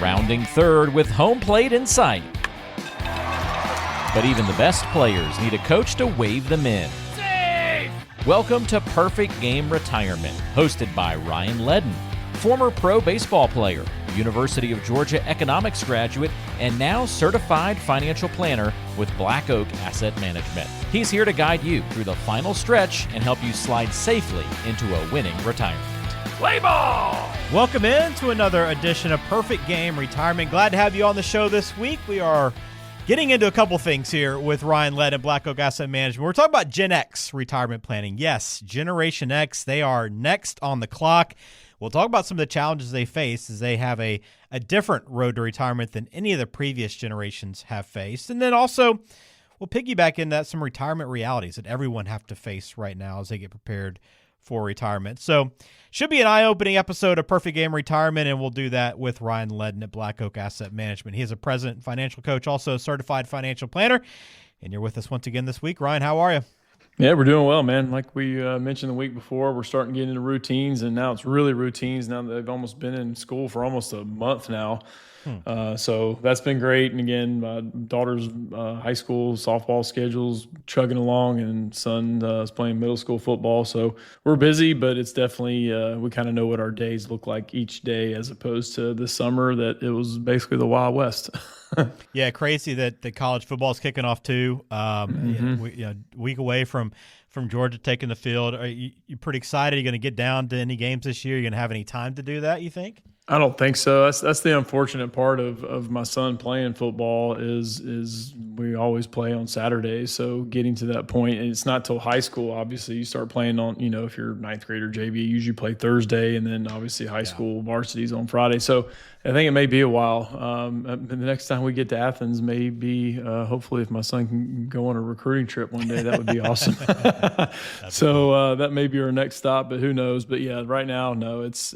rounding third with home plate in sight. But even the best players need a coach to wave them in. Safe! Welcome to Perfect Game Retirement, hosted by Ryan Ledden, former pro baseball player, University of Georgia economics graduate, and now certified financial planner with Black Oak Asset Management. He's here to guide you through the final stretch and help you slide safely into a winning retirement. Play ball! Welcome in to another edition of Perfect Game Retirement. Glad to have you on the show this week. We are getting into a couple things here with Ryan Ledd and Black Oak Asset Management. We're talking about Gen X retirement planning. Yes, Generation X, they are next on the clock. We'll talk about some of the challenges they face as they have a different road to retirement than any of the previous generations have faced. And then also, we'll piggyback into some retirement realities that everyone have to face right now as they get prepared for retirement. So should be an eye-opening episode of Perfect Game Retirement, and we'll do that with Ryan Ledden at Black Oak Asset Management. He is a president and financial coach, also a certified financial planner, and you're with us once again this week. Ryan, how are you? Yeah, we're doing well, man. Like we mentioned the week before, we're starting to get into routines, and now it's really routines now that they've almost been in school for almost a month now. So that's been great. And again, my daughter's high school softball schedule's chugging along, and son is playing middle school football. So we're busy, but it's definitely we kind of know what our days look like each day, as opposed to this summer that it was basically the Wild West. Yeah, crazy that the college football is kicking off too. Week away from Georgia taking the field. Are you pretty excited? Are you going to get down to any games this year? Are you going to have any time to do that, you think? I don't think so. That's the unfortunate part of my son playing football is we always play on Saturdays. So getting to that point, and it's not till high school. Obviously, you start playing on, if you're ninth grade or JV, you usually play Thursday, and then obviously high school varsity's on Friday. So I think it may be a while. The next time we get to Athens may be hopefully if my son can go on a recruiting trip one day, that would be awesome. So that may be our next stop, but who knows? But yeah, right now, no, it's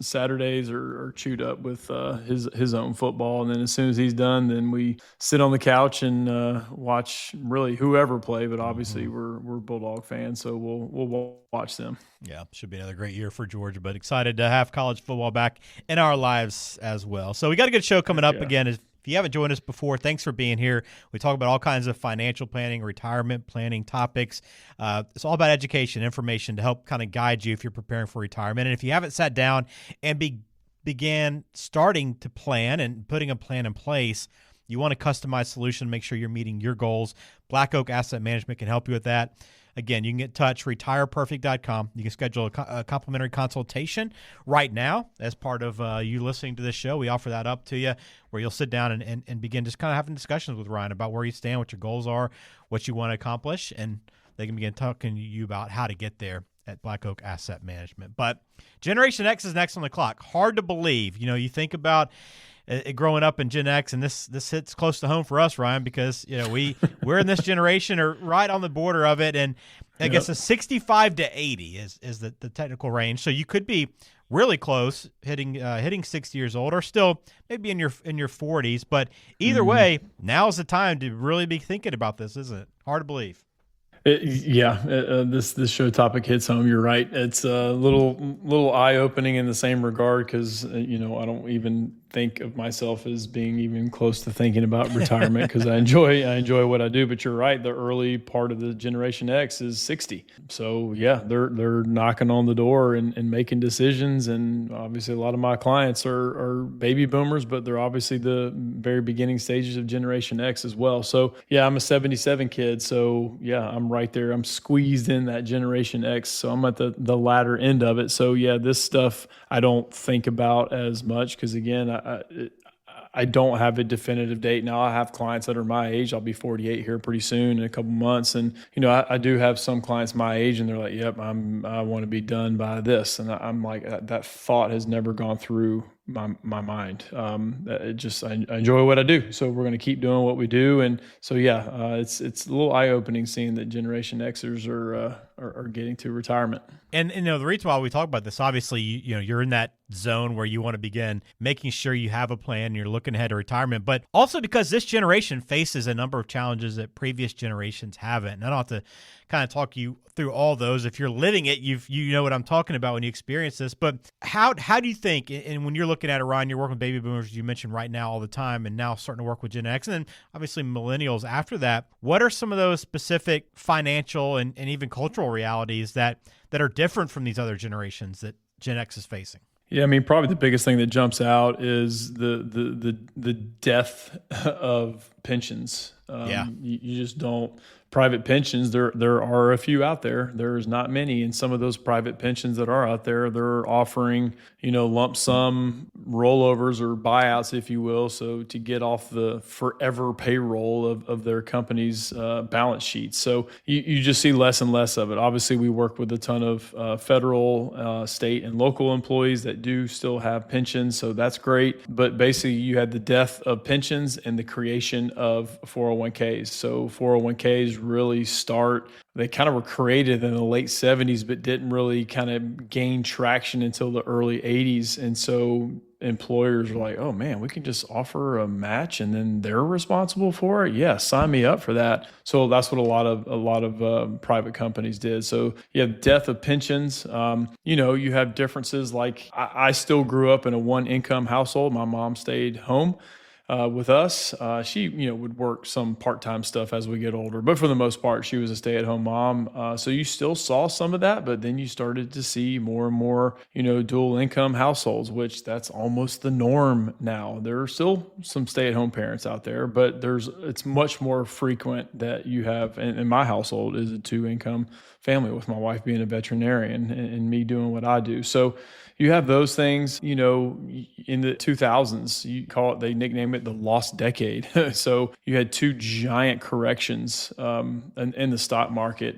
Saturdays are chewed up with his own football, and then as soon as he's done, then we sit on the couch and watch really whoever play. But obviously, we're Bulldog fans, so we'll watch them. Yeah, should be another great year for Georgia, but excited to have college football back in our lives as well. So we got a good show coming up again. If you haven't joined us before, thanks for being here. We talk about all kinds of financial planning, retirement planning topics. It's all about education, information to help kind of guide you if you're preparing for retirement. And if you haven't sat down and began starting to plan and putting a plan in place, you want a customized solution to make sure you're meeting your goals. Black Oak Asset Management can help you with that. Again, you can get in touch, retireperfect.com. You can schedule a complimentary consultation right now as part of you listening to this show. We offer that up to you where you'll sit down and begin just kind of having discussions with Ryan about where you stand, what your goals are, what you want to accomplish, and they can begin talking to you about how to get there at Black Oak Asset Management. But Generation X is next on the clock. Hard to believe. You think about growing up in Gen X, and this hits close to home for us, Ryan, because we're in this generation or right on the border of it, and I guess a 65 to 80 is the technical range. So you could be really close, hitting 60 years old, or still maybe in your 40s. But either way, now's the time to really be thinking about this, isn't it? Hard to believe. This show topic hits home. You're right. It's a little eye-opening in the same regard because I don't even think of myself as being even close to thinking about retirement because I enjoy what I do. But you're right. The early part of the Generation X is 60. So yeah, they're knocking on the door and making decisions. And obviously, a lot of my clients are baby boomers, but they're obviously the very beginning stages of Generation X as well. So yeah, I'm a 77 kid. So yeah, I'm right there. I'm squeezed in that Generation X. So I'm at the latter end of it. So yeah, this stuff I don't think about as much because again, I don't have a definitive date. Now I have clients that are my age. I'll be 48 here pretty soon in a couple months. And, I do have some clients my age and they're like, yep, I want to be done by this. And I'm like, that thought has never gone through my mind. I enjoy what I do. So we're going to keep doing what we do. And so, yeah, it's a little eye opening seeing that Generation Xers are getting to retirement. And the reason why we talk about this, obviously, you're in that zone where you want to begin making sure you have a plan, you're looking ahead to retirement, but also because this generation faces a number of challenges that previous generations haven't. And I don't have to kind of talk you through all those. If you're living it, you know what I'm talking about when you experience this. But how do you think, and when you're looking looking at it, Ryan, you're working with baby boomers, you mentioned right now all the time, and now starting to work with Gen X, and then obviously millennials after that. What are some of those specific financial and even cultural realities that are different from these other generations that Gen X is facing? Yeah, I mean, probably the biggest thing that jumps out is the death of pensions. You just don't. Private pensions, there are a few out there. There's not many, and some of those private pensions that are out there, they're offering, lump sum rollovers or buyouts, if you will, so to get off the forever payroll of their company's balance sheets. So you just see less and less of it. Obviously, we work with a ton of federal, state, and local employees that do still have pensions, so that's great. But basically, you had the death of pensions and the creation of 401ks. So 401ks really they kind of were created in the late 70s, but didn't really kind of gain traction until the early 80s. And so employers were like, oh man, we can just offer a match and then they're responsible for it. Yeah, sign me up for that. So that's what a lot of private companies did. So you have death of pensions. You have differences like I still grew up in a one income household. My mom stayed home with us. She, would work some part-time stuff as we get older, but for the most part, she was a stay-at-home mom. So you still saw some of that, but then you started to see more and more, dual income households, which that's almost the norm now. There are still some stay-at-home parents out there, but it's much more frequent that you have, and in my household is a two-income family with my wife being a veterinarian and me doing what I do. So you have those things, in the 2000s, they nickname it the lost decade. So you had two giant corrections in the stock market.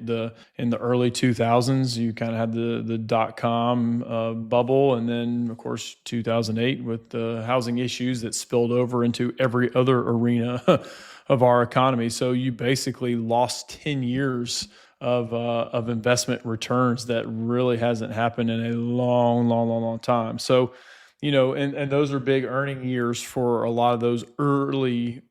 In the early 2000s, you kind of had the dot-com bubble, and then, of course, 2008 with the housing issues that spilled over into every other arena of our economy. So you basically lost 10 years of investment returns that really hasn't happened in a long time. So, and those are big earning years for a lot of those early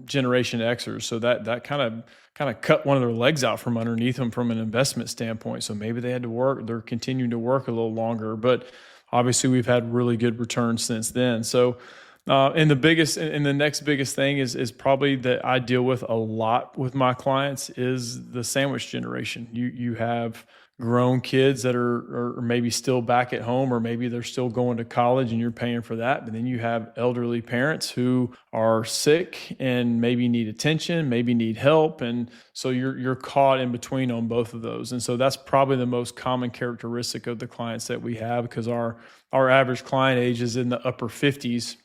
Generation Xers. So that kind of cut one of their legs out from underneath them from an investment standpoint. So maybe they had to work. They're continuing to work a little longer, but obviously we've had really good returns since then. So. And the next biggest thing is probably that I deal with a lot with my clients is the sandwich generation. You have grown kids that are maybe still back at home, or maybe they're still going to college and you're paying for that. But then you have elderly parents who are sick and maybe need attention, maybe need help. And so you're caught in between on both of those. And so that's probably the most common characteristic of the clients that we have, because our average client age is in the upper 50s.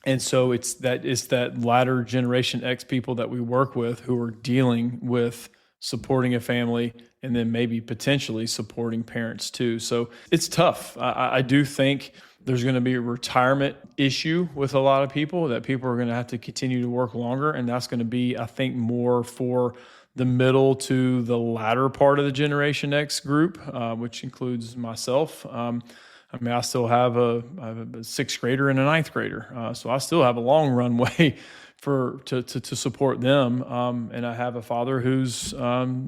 And so it's that latter Generation X people that we work with who are dealing with supporting a family and then maybe potentially supporting parents too. So it's tough. I do think there's going to be a retirement issue with a lot of people, that people are going to have to continue to work longer. And that's going to be, I think, more for the middle to the latter part of the Generation X group, which includes myself. I still have a sixth grader and a ninth grader. So I still have a long runway to support them. And I have a father who's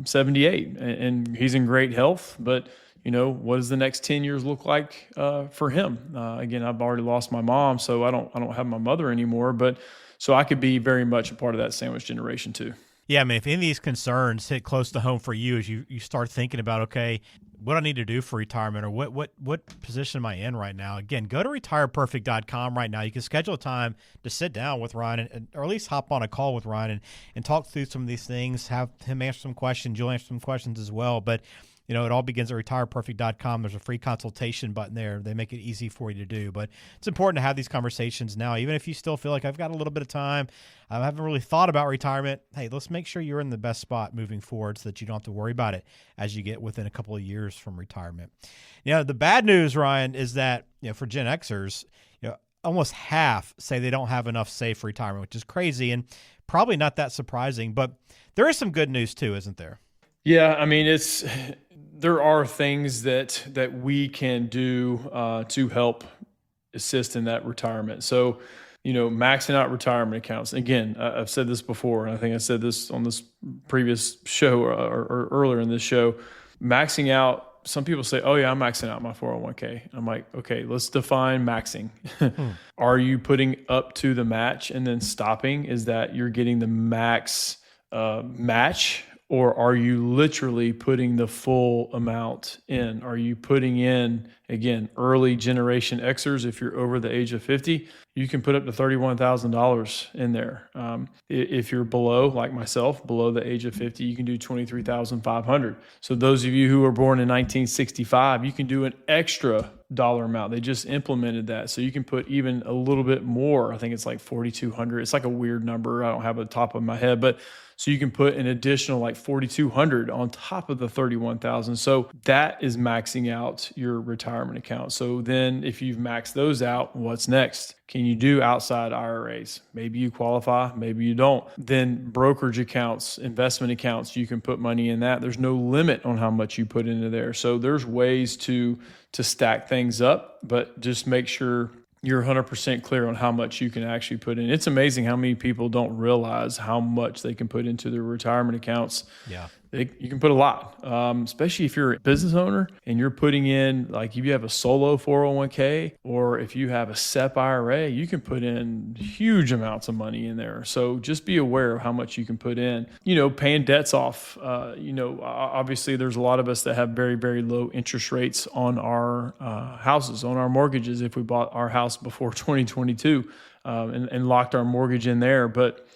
78 and he's in great health, but what does the next 10 years look like for him? Again, I've already lost my mom, so I don't have my mother anymore, but so I could be very much a part of that sandwich generation too. Yeah, I mean, if any of these concerns hit close to home for you as you start thinking about, okay, what I need to do for retirement, or what position am I in right now? Again, go to retireperfect.com right now. You can schedule a time to sit down with Ryan, or at least hop on a call with Ryan and talk through some of these things, have him answer some questions. You'll answer some questions as well. But it all begins at retireperfect.com. There's a free consultation button there. They make it easy for you to do. But it's important to have these conversations now, even if you still feel like I've got a little bit of time. I haven't really thought about retirement. Hey, let's make sure you're in the best spot moving forward so that you don't have to worry about it as you get within a couple of years from retirement. The bad news, Ryan, is that for Gen Xers, almost half say they don't have enough saved for retirement, which is crazy and probably not that surprising. But there is some good news too, isn't there? Yeah, I mean, there are things that we can do to help assist in that retirement. So, maxing out retirement accounts. Again, I've said this before, and I think I said this on this previous show or earlier in this show. Maxing out some people say, oh yeah, I'm maxing out my 401k. I'm like, okay, let's define maxing. Are you putting up to the match and then stopping? Is that you're getting the max match? Or are you literally putting the full amount in? Are you putting in, again, early generation Xers? If you're over the age of 50, you can put up to $31,000 in there. If you're below, like myself, below the age of 50, you can do $23,500. So those of you who were born in 1965, you can do an extra dollar amount. They just implemented that. So you can put even a little bit more. I think it's like 4,200. It's like a weird number. I don't have it at the top of my head, but so you can put an additional like 4,200 on top of the 31,000. So that is maxing out your retirement account. So then if you've maxed those out, what's next? Can you do outside IRAs? Maybe you qualify, maybe you don't. Then brokerage accounts, investment accounts, you can put money in that. There's no limit on how much you put into there. So there's ways to stack things up, but just make sure you're 100% clear on how much you can actually put in. It's amazing how many people don't realize how much they can put into their retirement accounts. Yeah. You can put a lot, especially if you're a business owner and you're putting in, like if you have a solo 401k or if you have a SEP IRA, you can put in huge amounts of money in there. So just be aware of how much you can put in, paying debts off. Obviously there's a lot of us that have very, very low interest rates on our houses, on our mortgages. If we bought our house before 2022 and locked our mortgage in there, but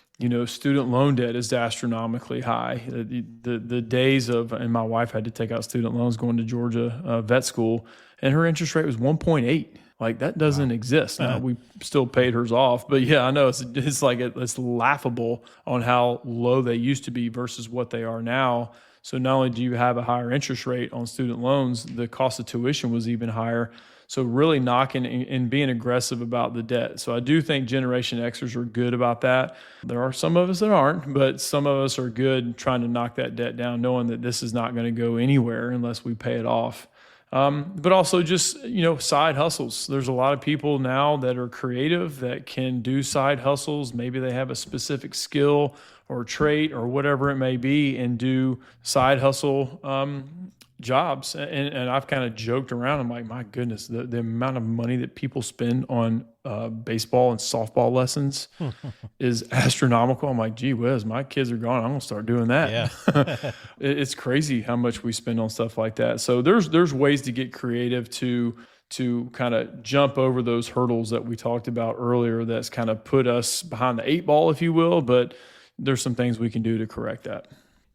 student loan debt is astronomically high. The days of, and my wife had to take out student loans going to Georgia vet school, and her interest rate was 1.8. Like that doesn't exist. Now we still paid hers off, but yeah, I know it's like it's laughable on how low they used to be versus what they are now. So not only do you have a higher interest rate on student loans, the cost of tuition was even higher. So really knocking and being aggressive about the debt. So I do think Generation Xers are good about that. There are some of us that aren't, but some of us are good trying to knock that debt down, knowing that this is not going to go anywhere unless we pay it off. But also just, side hustles. There's a lot of people now that are creative that can do side hustles. Maybe they have a specific skill or trait or whatever it may be and do side hustle jobs. And I've kind of joked around. I'm like, my goodness, the amount of money that people spend on baseball and softball lessons is astronomical. I'm like, gee whiz, my kids are gone. I'm going to start doing that. Yeah. It's crazy how much we spend on stuff like that. So there's ways to get creative to kind of jump over those hurdles that we talked about earlier that's kind of put us behind the eight ball, if you will. But there's some things we can do to correct that.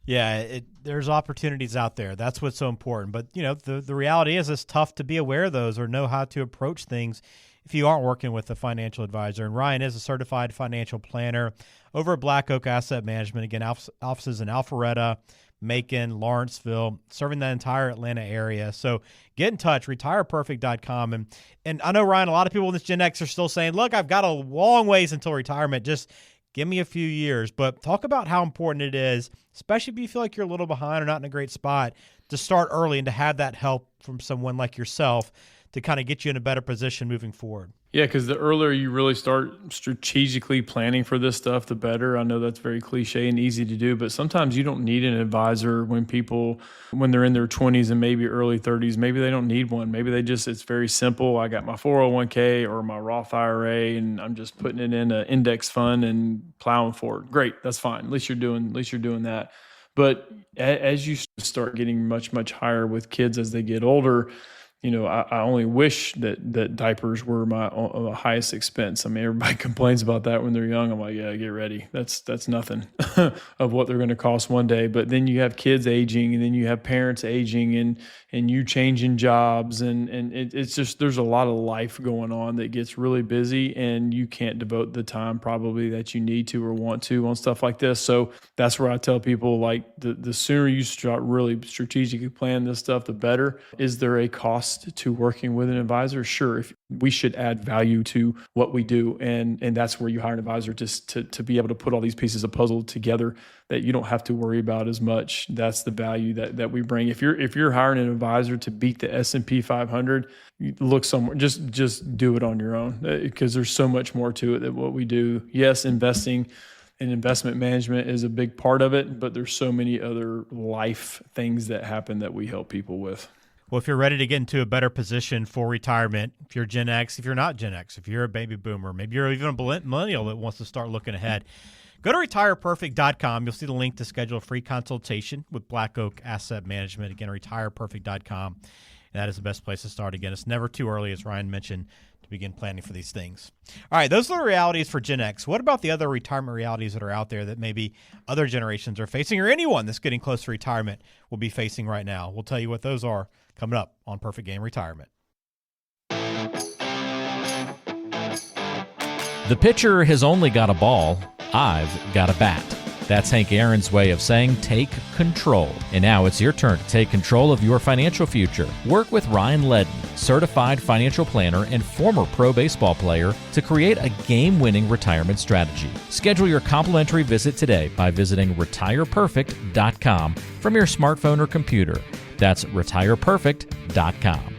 Yeah, there's opportunities out there. That's what's so important. But, the reality is it's tough to be aware of those or know how to approach things if you aren't working with a financial advisor. And Ryan is a certified financial planner over at Black Oak Asset Management. Again, offices in Alpharetta, Macon, Lawrenceville, serving the entire Atlanta area. So get in touch, retireperfect.com. And I know, Ryan, a lot of people in this Gen X are still saying, look, I've got a long ways until retirement. Just give me a few years. But talk about how important it is, especially if you feel like you're a little behind or not in a great spot, to start early and to have that help from someone like yourself to kind of get you in a better position moving forward. Yeah, because the earlier you really start strategically planning for this stuff, the better. I know that's very cliche and easy to do, but sometimes you don't need an advisor when they're in their 20s and maybe early 30s, maybe they don't need one. Maybe it's very simple. I got my 401k or my Roth IRA and I'm just putting it in an index fund and plowing forward. Great, that's fine. At least you're doing that. But as you start getting much, much higher with kids as they get older, I only wish that diapers were my highest expense. I mean, everybody complains about that when they're young. I'm like, yeah, get ready. That's nothing of what they're going to cost one day. But then you have kids aging, and then you have parents aging, and you changing jobs, and it's just there's a lot of life going on that gets really busy, and you can't devote the time probably that you need to or want to on stuff like this. So that's where I tell people, like, the sooner you start really strategically plan this stuff, the better. Is there a cost to working with an advisor? Sure, if we should add value to what we do, and that's where you hire an advisor just to be able to put all these pieces of puzzle together that you don't have to worry about as much. That's the value that we bring. If you're hiring an advisor to beat the S&P 500, look somewhere. Just do it on your own, because there's so much more to it than what we do. Yes, investing and investment management is a big part of it, but there's so many other life things that happen that we help people with. Well, if you're ready to get into a better position for retirement, if you're Gen X, if you're not Gen X, if you're a baby boomer, maybe you're even a millennial that wants to start looking ahead, go to retireperfect.com. You'll see the link to schedule a free consultation with Black Oak Asset Management. Again, retireperfect.com. And that is the best place to start. Again, it's never too early, as Ryan mentioned, to begin planning for these things. All right, those are the realities for Gen X. What about the other retirement realities that are out there that maybe other generations are facing, or anyone that's getting close to retirement will be facing right now? We'll tell you what those are coming up on Perfect Game Retirement. The pitcher has only got a ball. I've got a bat. That's Hank Aaron's way of saying take control. And now it's your turn to take control of your financial future. Work with Ryan Ledden, certified financial planner and former pro baseball player, to create a game-winning retirement strategy. Schedule your complimentary visit today by visiting retireperfect.com from your smartphone or computer. That's retireperfect.com.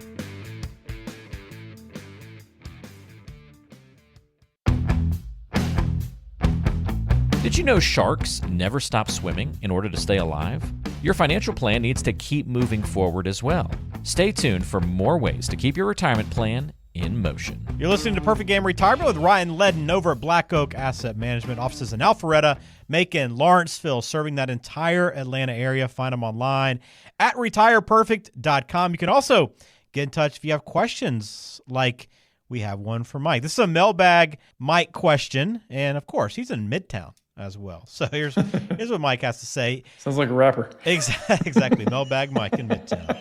Did you know sharks never stop swimming in order to stay alive? Your financial plan needs to keep moving forward as well. Stay tuned for more ways to keep your retirement plan in motion. You're listening to Perfect Game Retirement with Ryan Ledden over at Black Oak Asset Management. Offices in Alpharetta, Macon, Lawrenceville, serving that entire Atlanta area. Find them online at retireperfect.com. You can also get in touch if you have questions, like we have one for Mike. This is a mailbag Mike question, and of course, he's in Midtown as well. So here's what Mike has to say. Sounds like a rapper. Exactly. Mailbag Mike in Midtown.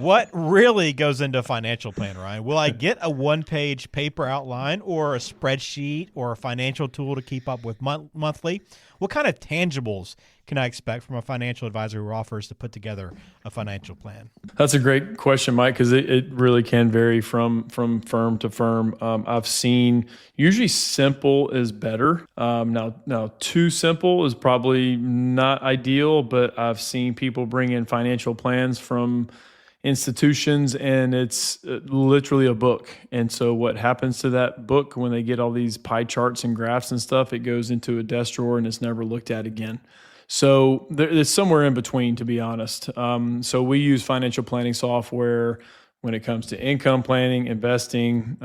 What really goes into a financial plan, Ryan? Will I get a one-page paper outline or a spreadsheet or a financial tool to keep up with monthly? What kind of tangibles can I expect from a financial advisor who offers to put together a financial plan? That's a great question, Mike, because it really can vary from firm to firm. I've seen usually simple is better. Now too simple is probably not ideal, but I've seen people bring in financial plans from institutions, and it's literally a book. And so what happens to that book when they get all these pie charts and graphs and stuff, it goes into a desk drawer and it's never looked at again. So there's somewhere in between, to be honest. So we use financial planning software when it comes to income planning, investing,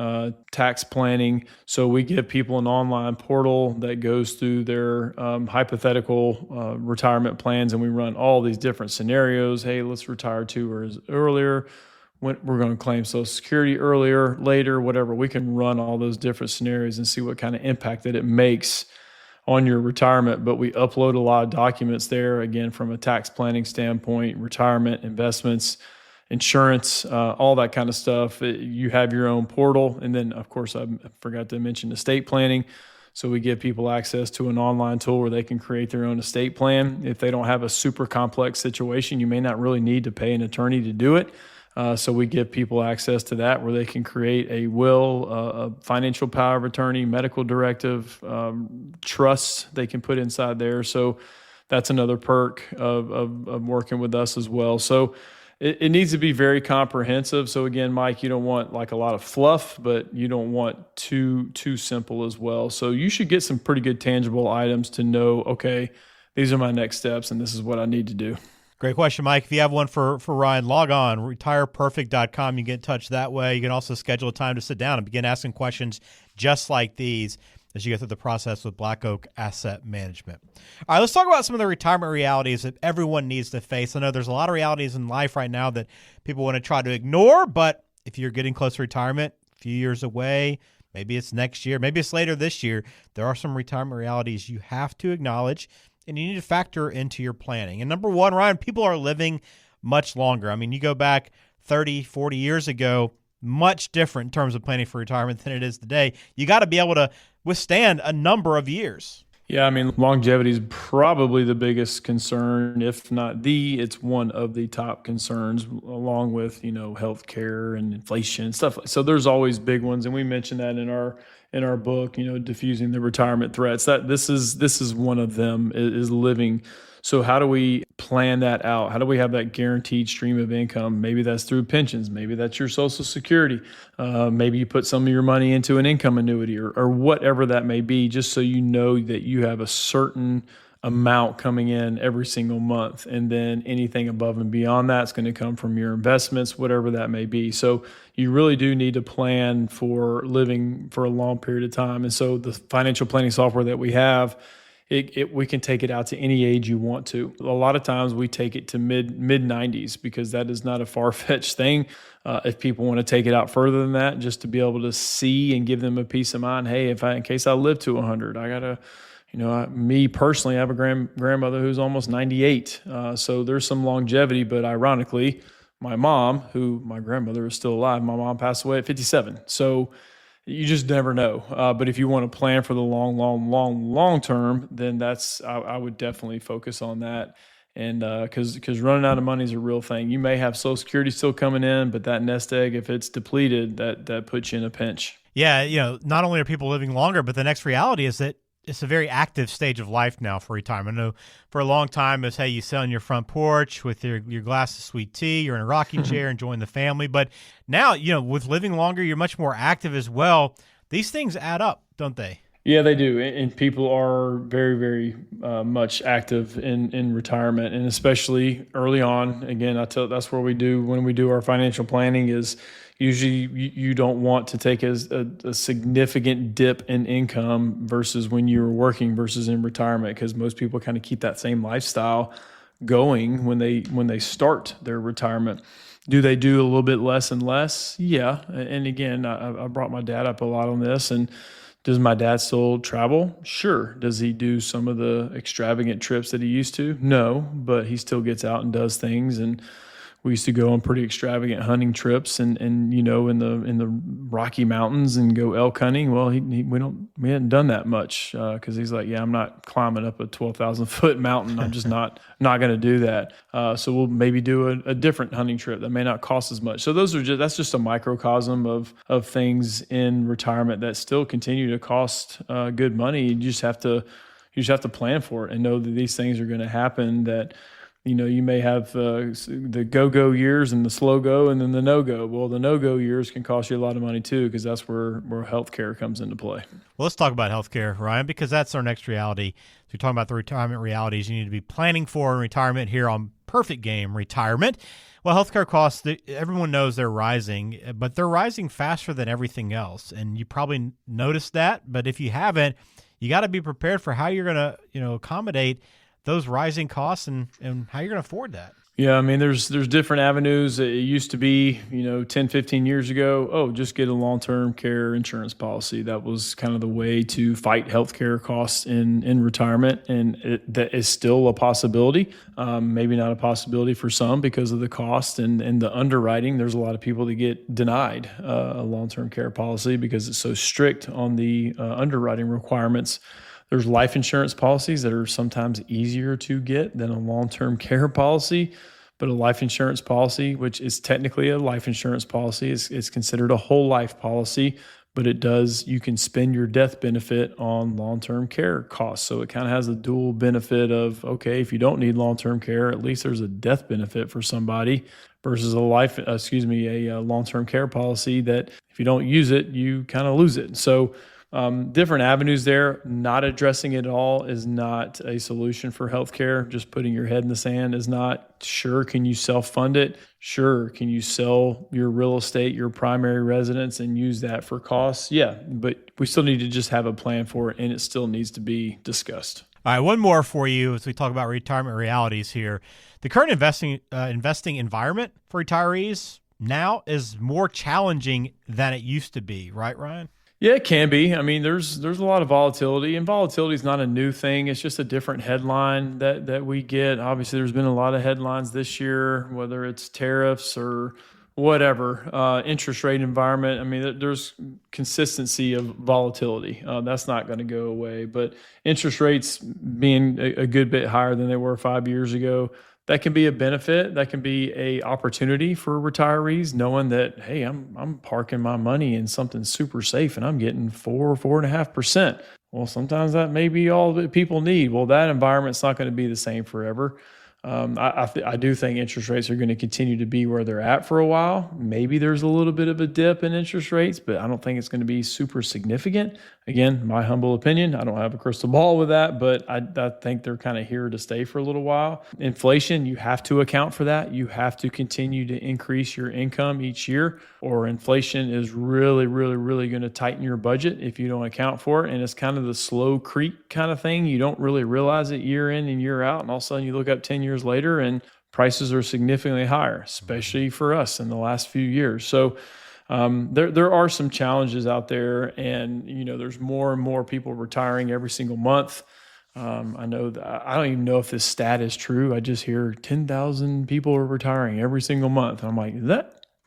tax planning. So we give people an online portal that goes through their hypothetical retirement plans, and we run all these different scenarios. Hey, let's retire 2 years earlier. We're going to claim Social Security earlier, later, whatever. We can run all those different scenarios and see what kind of impact that it makes on your retirement. But we upload a lot of documents there, again, from a tax planning standpoint, retirement, investments, insurance, all that kind of stuff. You have your own portal. And then, of course, I forgot to mention estate planning. So we give people access to an online tool where they can create their own estate plan. If they don't have a super complex situation, you may not really need to pay an attorney to do it. So we give people access to that where they can create a will, a financial power of attorney, medical directive, trusts they can put inside there. So that's another perk of working with us as well. So it needs to be very comprehensive. So again, Mike, you don't want like a lot of fluff, but you don't want too simple as well. So you should get some pretty good tangible items to know, okay, these are my next steps and this is what I need to do. Great question, Mike. If you have one for Ryan, log on, retireperfect.com. You can get in touch that way. You can also schedule a time to sit down and begin asking questions just like these as you go through the process with Black Oak Asset Management. All right, let's talk about some of the retirement realities that everyone needs to face. I know there's a lot of realities in life right now that people want to try to ignore, but if you're getting close to retirement, a few years away, maybe it's next year, maybe it's later this year, there are some retirement realities you have to acknowledge and you need to factor into your planning. And number one, Ryan, people are living much longer. I mean, you go back 30, 40 years ago, much different in terms of planning for retirement than it is today. You got to be able to withstand a number of years. Yeah, I mean, longevity is probably the biggest concern, if not it's one of the top concerns, along with, healthcare and inflation and stuff. So there's always big ones, and we mentioned that in our book, diffusing the retirement threats. That this is one of them, is living. So how do we plan that out? How do we have that guaranteed stream of income? Maybe that's through pensions. Maybe that's your Social Security. Maybe you put some of your money into an income annuity or whatever that may be, just so you know that you have a certain amount coming in every single month. And then anything above and beyond that's going to come from your investments, whatever that may be. So you really do need to plan for living for a long period of time. And so the financial planning software that we have, we can take it out to any age you want to. A lot of times we take it to mid 90s because that is not a far-fetched thing. If people want to take it out further than that, just to be able to see and give them a peace of mind, hey, in case I live to 100, I got to, me personally, I have a grandmother who's almost 98. So there's some longevity, but ironically, my mom, who my grandmother is still alive, my mom passed away at 57. So you just never know. But if you want to plan for the long term, then I would definitely focus on that. And because running out of money is a real thing. You may have Social Security still coming in, but that nest egg, if it's depleted, that puts you in a pinch. Yeah, not only are people living longer, but the next reality is that it's a very active stage of life now for retirement. I know for a long time it's, hey, you sit on your front porch with your glass of sweet tea, you're in a rocking chair enjoying the family. But now, with living longer, you're much more active as well. These things add up, don't they? Yeah, they do. And people are very, very much active in retirement, and especially early on. Again, that's where when we do our financial planning is usually you don't want to take a significant dip in income versus when you were working versus in retirement, because most people kind of keep that same lifestyle going when they start their retirement. Do they do a little bit less and less? Yeah. And again, I brought my dad up a lot on this. And does my dad still travel? Sure. Does he do some of the extravagant trips that he used to? No, but he still gets out and does things. And we used to go on pretty extravagant hunting trips and in the Rocky Mountains and go elk hunting. Well, we hadn't done that much because he's like, yeah, I'm not climbing up a 12,000 foot mountain. I'm just not going to do that. So we'll maybe do a different hunting trip that may not cost as much. So that's just a microcosm of things in retirement that still continue to cost good money. You just have to plan for it and know that these things are going to happen. That you may have the go-go years and the slow go and then the no-go. Well, the no-go years can cost you a lot of money too, because that's where healthcare comes into play. Well, let's talk about healthcare, Ryan, because that's our next reality. So you're talking about the retirement realities you need to be planning for in retirement here on Perfect Game Retirement. Well, healthcare costs, everyone knows they're rising, but they're rising faster than everything else. And you probably noticed that, but if you haven't, you got to be prepared for how you're going to accommodate those rising costs and how you're going to afford that. Yeah, I mean, there's different avenues. It used to be, 10, 15 years ago, just get a long-term care insurance policy. That was kind of the way to fight healthcare costs in retirement, and that is still a possibility. Maybe not a possibility for some because of the cost and the underwriting. There's a lot of people that get denied a long-term care policy because it's so strict on the underwriting requirements. There's life insurance policies that are sometimes easier to get than a long-term care policy, but a life insurance policy, which is technically a life insurance policy, is considered a whole life policy, but you can spend your death benefit on long-term care costs. So it kind of has a dual benefit of, okay, if you don't need long-term care, at least there's a death benefit for somebody versus a long-term care policy that if you don't use it, you kind of lose it. So different avenues there. Not addressing it all is not a solution for healthcare. Just putting your head in the sand is not. Sure, can you self-fund it? Sure, can you sell your real estate, your primary residence, and use that for costs? Yeah, but we still need to just have a plan for it, and it still needs to be discussed. All right, one more for you as we talk about retirement realities here. The current investing environment for retirees now is more challenging than it used to be, right, Ryan? Yeah, it can be. I mean, there's a lot of volatility, and volatility is not a new thing. It's just a different headline that we get. Obviously, there's been a lot of headlines this year, whether it's tariffs or whatever, interest rate environment. I mean, there's consistency of volatility. That's not going to go away. But interest rates being a good bit higher than they were 5 years ago, that can be a benefit. That can be a opportunity for retirees, knowing that, hey, I'm parking my money in something super safe and I'm getting 4.5%. Well, sometimes that may be all that people need. Well, that environment's not going to be the same forever. I do think interest rates are going to continue to be where they're at for a while. Maybe there's a little bit of a dip in interest rates, but I don't think it's going to be super significant. Again, my humble opinion, I don't have a crystal ball with that, but I think they're kind of here to stay for a little while. Inflation, you have to account for that. You have to continue to increase your income each year, or inflation is really, really, really going to tighten your budget if you don't account for it. And it's kind of the slow creep kind of thing. You don't really realize it year in and year out. And all of a sudden you look up 10 years later and prices are significantly higher, especially for us in the last few years. So there are some challenges out there, and there's more and more people retiring every single month. I know that I don't even know if this stat is true. I just hear 10,000 people are retiring every single month. I'm like, is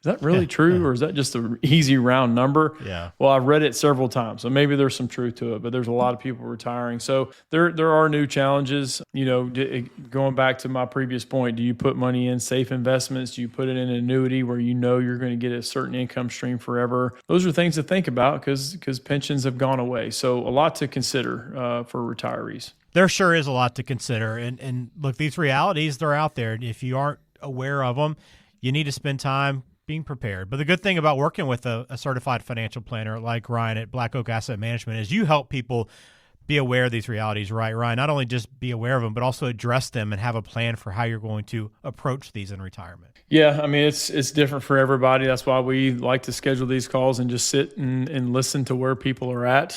that really true, or is that just an easy round number? Yeah. Well, I've read it several times, so maybe there's some truth to it, but there's a lot of people retiring. So there are new challenges. Going back to my previous point, do you put money in safe investments? Do you put it in an annuity where you're going to get a certain income stream forever? Those are things to think about because pensions have gone away. So a lot to consider for retirees. There sure is a lot to consider. And look, these realities, they're out there. If you aren't aware of them, you need to spend time being prepared. But the good thing about working with a certified financial planner like Ryan at Black Oak Asset Management is you help people be aware of these realities, right, Ryan? Not only just be aware of them, but also address them and have a plan for how you're going to approach these in retirement. Yeah, I mean, it's different for everybody. That's why we like to schedule these calls and just sit and listen to where people are at.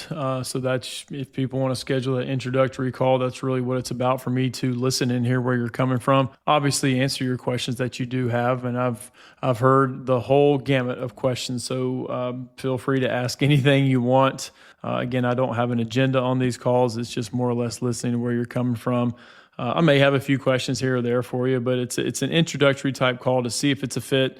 So that's, if people want to schedule an introductory call, that's really what it's about for me, to listen and hear where you're coming from. Obviously, answer your questions that you do have, and I've heard the whole gamut of questions. So feel free to ask anything you want. Again, I don't have an agenda on these calls. It's just more or less listening to where you're coming from. I may have a few questions here or there for you, but it's an introductory type call to see if it's a fit,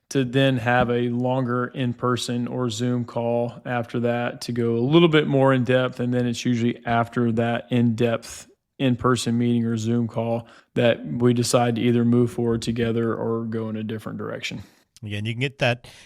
to then have a longer in-person or Zoom call after that to go a little bit more in depth. And then it's usually after that in-depth in-person meeting or Zoom call that we decide to either move forward together or go in a different direction. Again, you can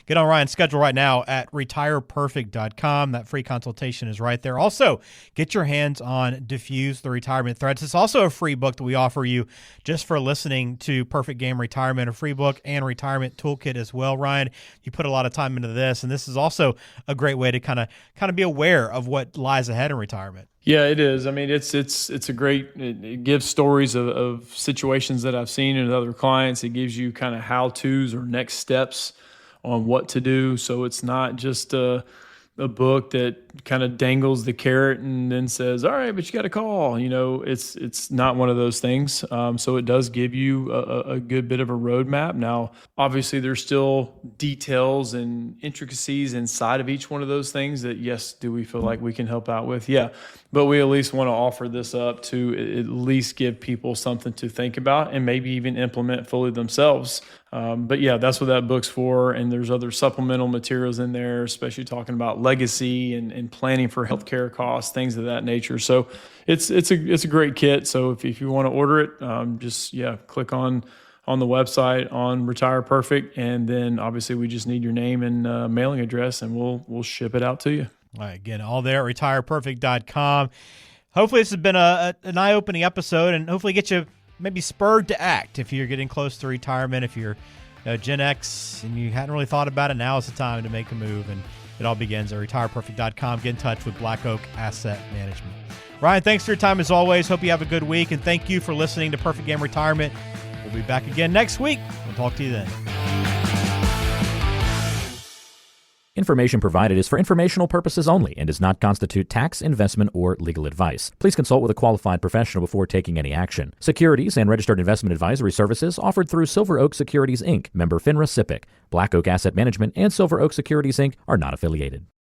get on Ryan's schedule right now at retireperfect.com. That free consultation is right there. Also, get your hands on Diffuse the Retirement Threats. It's also a free book that we offer you just for listening to Perfect Game Retirement, a free book and retirement toolkit as well. Ryan, you put a lot of time into this, and this is also a great way to kind of be aware of what lies ahead in retirement. Yeah, it is. I mean, it's a great, it gives stories of situations that I've seen in other clients. It gives you kind of how-tos or next steps on what to do. So it's not just a book that kind of dangles the carrot and then says, all right, but you got to call. It's not one of those things. So it does give you a good bit of a roadmap. Now, obviously, there's still details and intricacies inside of each one of those things that, yes, do we feel like we can help out with? Yeah. But we at least want to offer this up to at least give people something to think about and maybe even implement fully themselves. But yeah, that's what that book's for. And there's other supplemental materials in there, especially talking about legacy and planning for healthcare costs, things of that nature. So it's a great kit. So if you want to order it, just click on the website on Retire Perfect, and then obviously we just need your name and mailing address, and we'll ship it out to you. All right, again, all there at retireperfect.com. Hopefully this has been an eye-opening episode, and hopefully get you maybe spurred to act if you're getting close to retirement. If you're Gen X and you hadn't really thought about it, now is the time to make a move, and it all begins at retireperfect.com. Get in touch with Black Oak Asset Management. Ryan, thanks for your time as always. Hope you have a good week, and thank you for listening to Perfect Game Retirement. We'll be back again next week. We'll talk to you then. Information provided is for informational purposes only and does not constitute tax, investment, or legal advice. Please consult with a qualified professional before taking any action. Securities and registered investment advisory services offered through Silver Oak Securities, Inc., member FINRA SIPC. Black Oak Asset Management and Silver Oak Securities, Inc. are not affiliated.